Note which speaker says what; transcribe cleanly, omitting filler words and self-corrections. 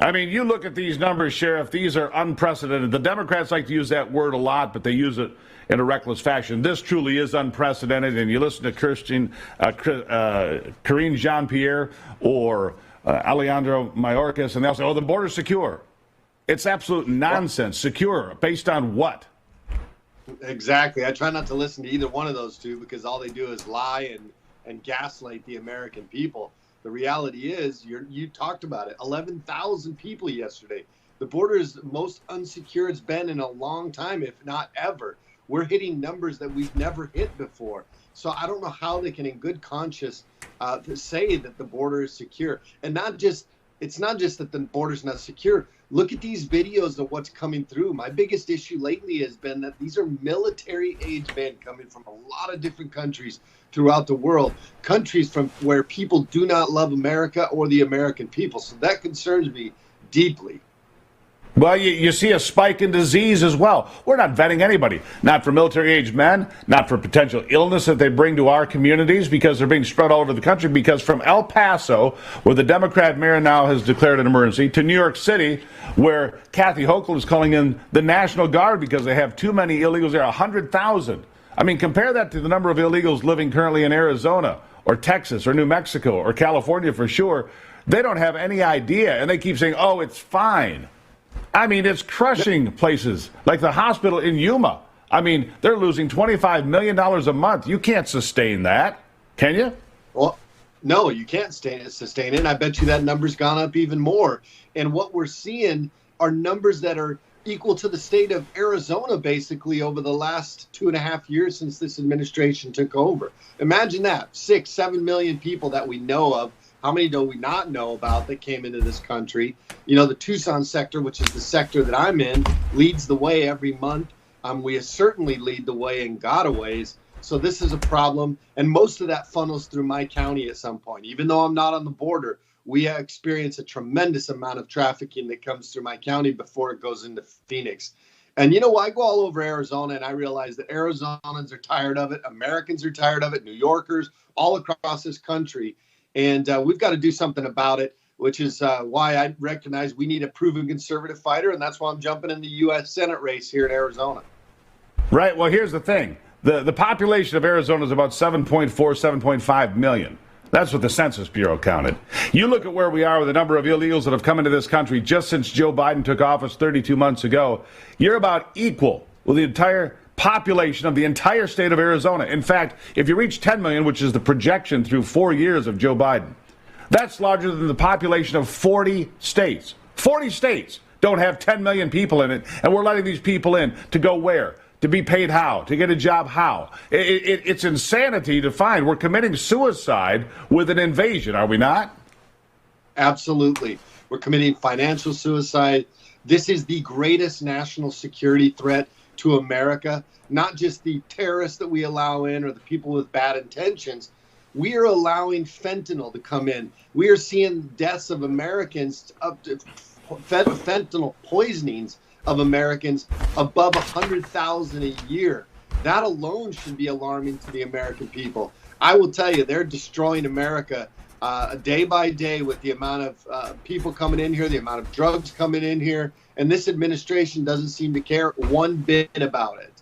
Speaker 1: I mean, you look at these numbers, Sheriff, these are unprecedented. The Democrats like to use that word a lot, but they use it in a reckless fashion. This truly is unprecedented. And you listen to Karine Jean-Pierre or Alejandro Mayorkas, and they'll say, oh, the border's secure. It's absolute nonsense. Secure. Based on what?
Speaker 2: Exactly. I try not to listen to either one of those two because all they do is lie and gaslight the American people. The reality is, you talked about it, 11,000 people yesterday. The border is the most unsecure it's been in a long time, if not ever. We're hitting numbers that we've never hit before. So I don't know how they can, in good conscience, say that the border is secure. And it's not just that the border's not secure. Look at these videos of what's coming through. My biggest issue lately has been that these are military-age men coming from a lot of different countries throughout the world, countries from where people do not love America or the American people. So that concerns me deeply.
Speaker 1: Well, you see a spike in disease as well. We're not vetting anybody, not for military-aged men, not for potential illness that they bring to our communities because they're being spread all over the country. Because from El Paso, where the Democrat mayor now has declared an emergency, to New York City, where Kathy Hochul is calling in the National Guard because they have too many illegals there, 100,000. I mean, compare that to the number of illegals living currently in Arizona or Texas or New Mexico or California for sure. They don't have any idea, and they keep saying, oh, it's fine. I mean, it's crushing places like the hospital in Yuma. I mean, they're losing $25 million a month. You can't sustain that, can you?
Speaker 2: Well, no, you can't sustain it. And I bet you that number's gone up even more. And what we're seeing are numbers that are equal to the state of Arizona, basically, over the last 2.5 years since this administration took over. Imagine that, 6-7 million people that we know of. How many do we not know about that came into this country? You know, the Tucson sector, which is the sector that I'm in, leads the way every month. We certainly lead the way in gotaways. So this is a problem. And most of that funnels through my county at some point. Even though I'm not on the border, we experience a tremendous amount of trafficking that comes through my county before it goes into Phoenix. And, you know, I go all over Arizona and I realize that Arizonans are tired of it. Americans are tired of it. New Yorkers, all across this country. And we've got to do something about it, which is why I recognize we need a proven conservative fighter. And that's why I'm jumping in the U.S. Senate race here in Arizona.
Speaker 1: Right. Well, here's the thing. The population of Arizona is about 7.4, 7.5 million. That's what the Census Bureau counted. You look at where we are with the number of illegals that have come into this country just since Joe Biden took office 32 months ago. You're about equal with the entire population of the entire state of Arizona. In fact, if you reach 10 million, which is the projection through 4 years of Joe Biden, that's larger than the population of 40 states. 40 states don't have 10 million people in it, and we're letting these people in to go where? To be paid how? To get a job how? It's insanity to find. We're committing suicide with an invasion, are we not?
Speaker 2: Absolutely. We're committing financial suicide. This is the greatest national security threat to America, not just the terrorists that we allow in or the people with bad intentions. We are allowing fentanyl to come in. We are seeing deaths of Americans, up to fentanyl poisonings of Americans above 100,000 a year. That alone should be alarming to the American people. I will tell you, they're destroying America day by day with the amount of people coming in here, the amount of drugs coming in here, and this administration doesn't seem to care one bit about it.